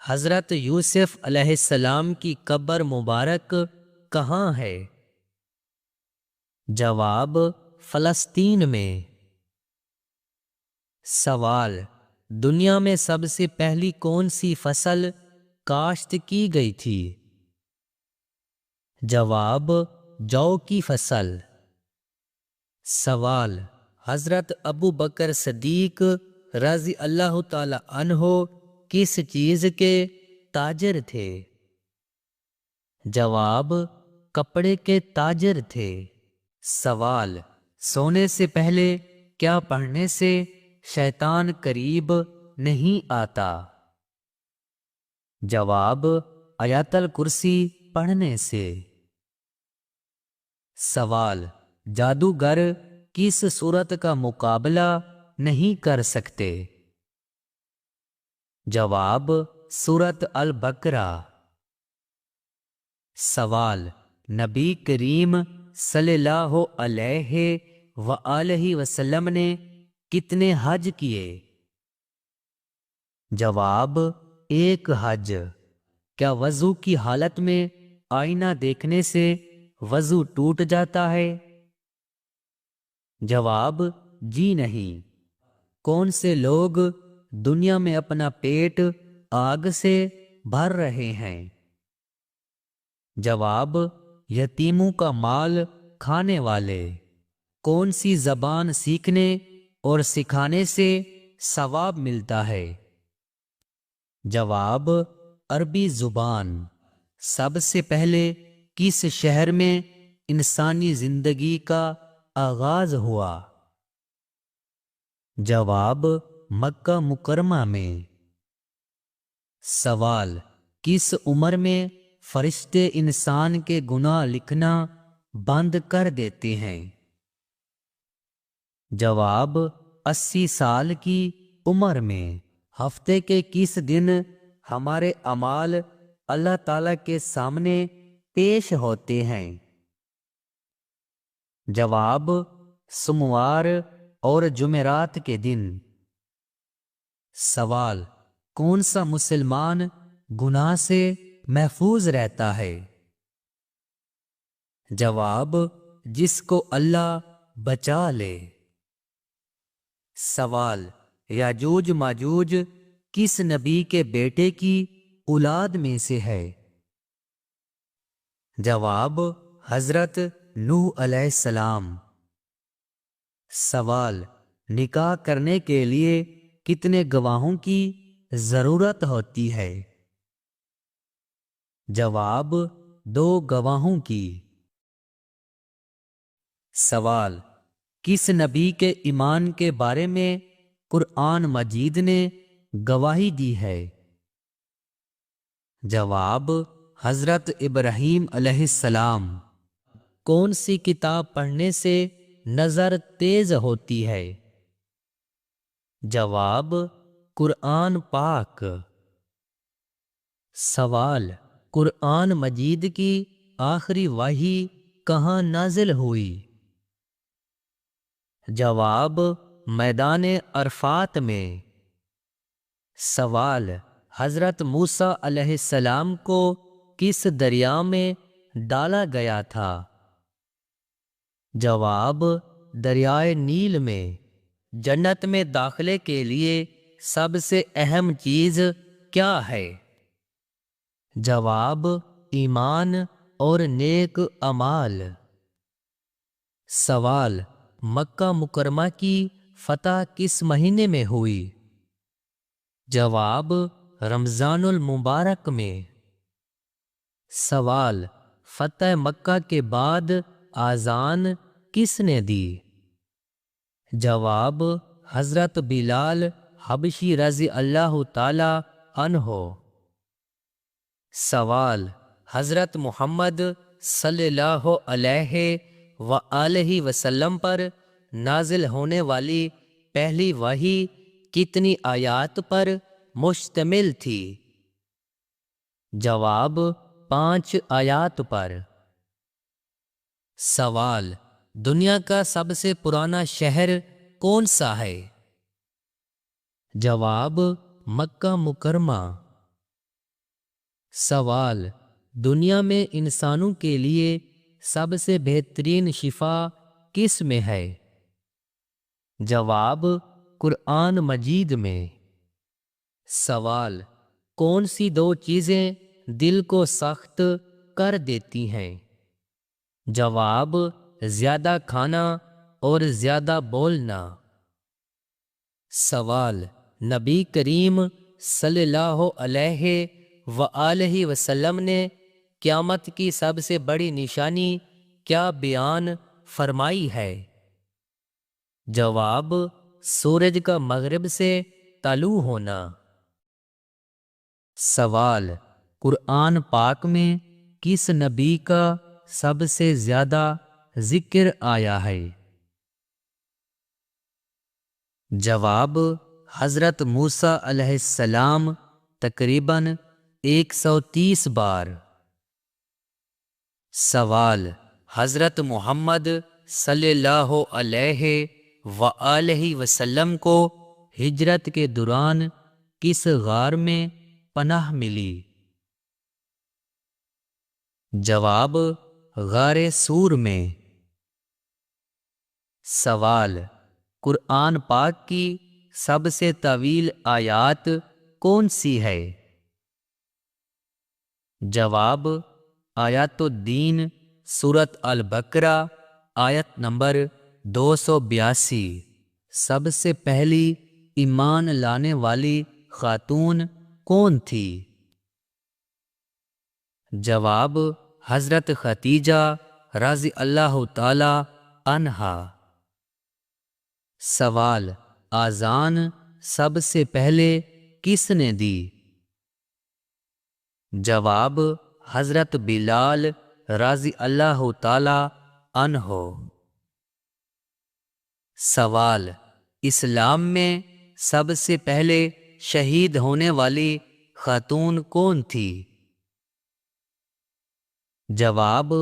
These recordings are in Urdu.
حضرت یوسف علیہ السلام کی قبر مبارک کہاں ہے؟ جواب: فلسطین میں۔ سوال: دنیا میں سب سے پہلی کون سی فصل کاشت کی گئی تھی؟ جواب: جو کی فصل۔ سوال: حضرت ابو بکر صدیق رضی اللہ تعالی عنہ کس چیز کے تاجر تھے؟ جواب: کپڑے کے تاجر تھے۔ سوال: سونے سے پہلے کیا پڑھنے سے شیطان قریب نہیں آتا؟ جواب: آیت الکرسی پڑھنے سے۔ سوال: جادوگر کس صورت کا مقابلہ نہیں کر سکتے؟ جواب: سورۃ البقرہ۔ سوال: نبی کریم صلی اللہ علیہ وآلہ وسلم نے کتنے حج کیے؟ جواب: ایک حج۔ کیا وضو کی حالت میں آئینہ دیکھنے سے وضو ٹوٹ جاتا ہے؟ جواب: جی نہیں۔ کون سے لوگ دنیا میں اپنا پیٹ آگ سے بھر رہے ہیں؟ جواب: یتیموں کا مال کھانے والے۔ کون سی زبان سیکھنے اور سکھانے سے ثواب ملتا ہے؟ جواب: عربی زبان۔ سب سے پہلے کس شہر میں انسانی زندگی کا آغاز ہوا؟ جواب: مکہ مکرمہ میں۔ سوال: کس عمر میں فرشتے انسان کے گناہ لکھنا بند کر دیتے ہیں؟ جواب: 80 سال کی عمر میں۔ ہفتے کے کس دن ہمارے اعمال اللہ تعالی کے سامنے پیش ہوتے ہیں؟ جواب: سوموار اور جمعرات کے دن۔ سوال: کون سا مسلمان گناہ سے محفوظ رہتا ہے؟ جواب: جس کو اللہ بچا لے۔ سوال: یاجوج ماجوج کس نبی کے بیٹے کی اولاد میں سے ہے؟ جواب: حضرت نوح علیہ السلام۔ سوال: نکاح کرنے کے لیے کتنے گواہوں کی ضرورت ہوتی ہے؟ جواب: 2 گواہوں کی۔ سوال: کس نبی کے ایمان کے بارے میں قرآن مجید نے گواہی دی ہے؟ جواب: حضرت ابراہیم علیہ السلام۔ کون سی کتاب پڑھنے سے نظر تیز ہوتی ہے؟ جواب: قرآن پاک۔ سوال: قرآن مجید کی آخری وحی کہاں نازل ہوئی؟ جواب: میدان عرفات میں۔ سوال: حضرت موسیٰ علیہ السلام کو کس دریا میں ڈالا گیا تھا؟ جواب: دریائے نیل میں۔ جنت میں داخلے کے لیے سب سے اہم چیز کیا ہے؟ جواب: ایمان اور نیک اعمال۔ سوال: مکہ مکرمہ کی فتح کس مہینے میں ہوئی؟ جواب: رمضان المبارک میں۔ سوال: فتح مکہ کے بعد اذان کس نے دی؟ جواب: حضرت بلال حبشی رضی اللہ تعالی عنہ۔ سوال: حضرت محمد صلی اللہ علیہ وآلہ وسلم پر نازل ہونے والی پہلی وحی کتنی آیات پر مشتمل تھی؟ جواب: 5 آیات پر۔ سوال: دنیا کا سب سے پرانا شہر کون سا ہے؟ جواب: مکہ مکرمہ۔ سوال: دنیا میں انسانوں کے لیے سب سے بہترین شفا کس میں ہے؟ جواب: قرآن مجید میں۔ سوال: کون سی دو چیزیں دل کو سخت کر دیتی ہیں؟ جواب: زیادہ کھانا اور زیادہ بولنا۔ سوال: نبی کریم صلی اللہ علیہ وآلہ وسلم نے قیامت کی سب سے بڑی نشانی کیا بیان فرمائی ہے؟ جواب: سورج کا مغرب سے طلوع ہونا۔ سوال: قرآن پاک میں کس نبی کا سب سے زیادہ ذکر آیا ہے؟ جواب: حضرت موسیٰ علیہ السلام تقریباً 130 بار۔ سوال: حضرت محمد صلی اللہ علیہ وآلہ وسلم کو ہجرت کے دوران کس غار میں پناہ ملی؟ جواب: غار سور میں۔ سوال: قرآن پاک کی سب سے طویل آیات کون سی ہے؟ جواب: آیات الدین سورۃ البقرہ آیت نمبر 282۔ سب سے پہلی ایمان لانے والی خاتون کون تھی؟ جواب: حضرت خدیجہ رضی اللہ تعالی عنہا۔ سوال: اذان سب سے پہلے کس نے دی؟ جواب: حضرت بلال رضی اللہ تعالی عنہ۔ سوال: اسلام میں سب سے پہلے شہید ہونے والی خاتون کون تھی؟ جواب: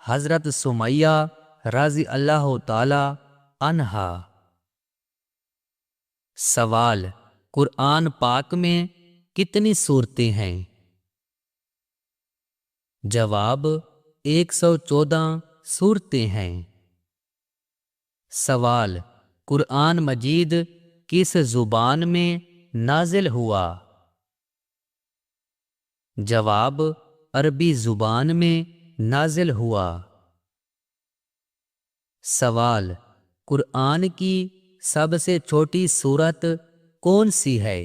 حضرت سمیہ رضی اللہ تعالی عنہا۔ سوال: قرآن پاک میں کتنی سورتیں ہیں؟ جواب: 114 سورتیں ہیں۔ سوال: قرآن مجید کس زبان میں نازل ہوا؟ جواب: عربی زبان میں نازل ہوا۔ سوال: قرآن کی سب سے چھوٹی سورت کون سی ہے؟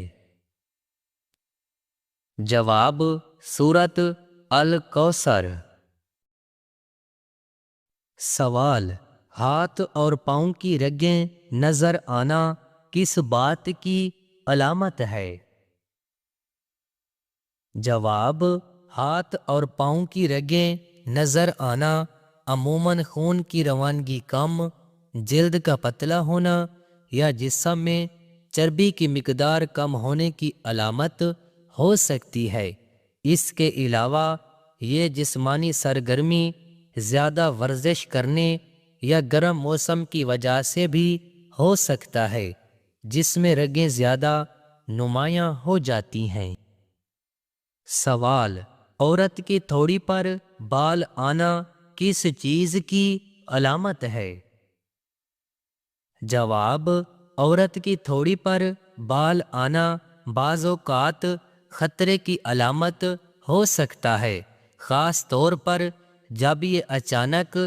جواب: سورۃ الکوثر۔ سوال: ہاتھ اور پاؤں کی رگیں نظر آنا کس بات کی علامت ہے؟ جواب: ہاتھ اور پاؤں کی رگیں نظر آنا عموماً خون کی روانگی کم، جلد کا پتلا ہونا یا جسم میں چربی کی مقدار کم ہونے کی علامت ہو سکتی ہے۔ اس کے علاوہ یہ جسمانی سرگرمی، زیادہ ورزش کرنے یا گرم موسم کی وجہ سے بھی ہو سکتا ہے، جس میں رگیں زیادہ نمایاں ہو جاتی ہیں۔ سوال: عورت کی تھوڑی پر بال آنا کس چیز کی علامت ہے؟ جواب: عورت کی تھوڑی پر بال آنا بعض اوقات خطرے کی علامت ہو سکتا ہے، خاص طور پر جب یہ اچانک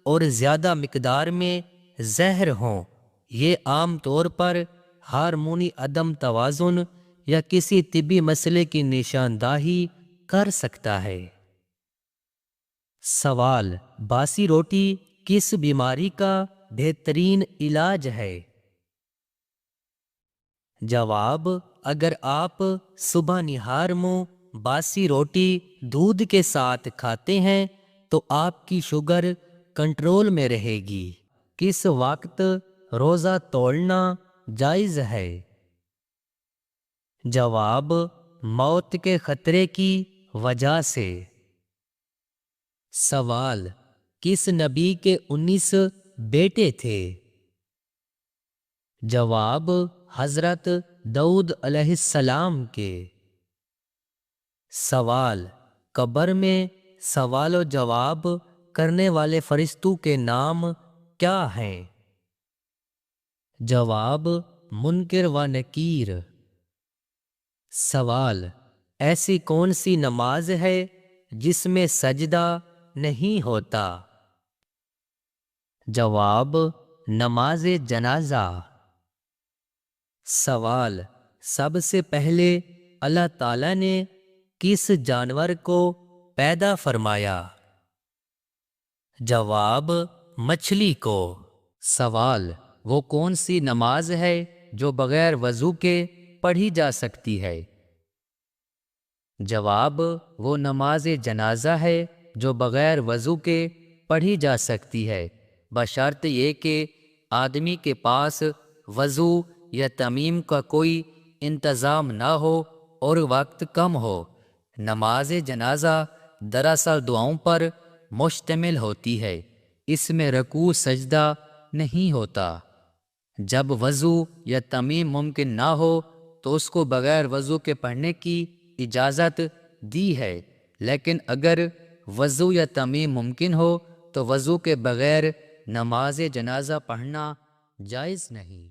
اور زیادہ مقدار میں ظاہر ہوں۔ یہ عام طور پر ہارمونی عدم توازن یا کسی طبی مسئلے کی نشاندہی کر سکتا ہے۔ سوال: باسی روٹی کس بیماری کا بہترین علاج ہے؟ جواب: اگر آپ صبح نہار منہ باسی روٹی دودھ کے ساتھ کھاتے ہیں تو آپ کی شوگر کنٹرول میں رہے گی۔ کس وقت روزہ توڑنا جائز ہے؟ جواب: موت کے خطرے کی وجہ سے۔ سوال: کس نبی کے 19 بیٹے تھے؟ جواب: حضرت داؤد علیہ السلام کے۔ سوال: قبر میں سوال و جواب کرنے والے فرشتوں کے نام کیا ہیں؟ جواب: منکر و نکیر۔ سوال: ایسی کون سی نماز ہے جس میں سجدہ نہیں ہوتا؟ جواب: نماز جنازہ۔ سوال: سب سے پہلے اللہ تعالیٰ نے کس جانور کو پیدا فرمایا؟ جواب: مچھلی کو۔ سوال: وہ کون سی نماز ہے جو بغیر وضو کے پڑھی جا سکتی ہے؟ جواب: وہ نماز جنازہ ہے جو بغیر وضو کے پڑھی جا سکتی ہے، بشرط یہ کہ آدمی کے پاس وضو یا تیمم کا کوئی انتظام نہ ہو اور وقت کم ہو۔ نماز جنازہ دراصل دعاؤں پر مشتمل ہوتی ہے، اس میں رکوع سجدہ نہیں ہوتا۔ جب وضو یا تیمم ممکن نہ ہو تو اس کو بغیر وضو کے پڑھنے کی اجازت دی ہے، لیکن اگر وضو یا تیمم ممکن ہو تو وضو کے بغیر نماز جنازہ پڑھنا جائز نہیں۔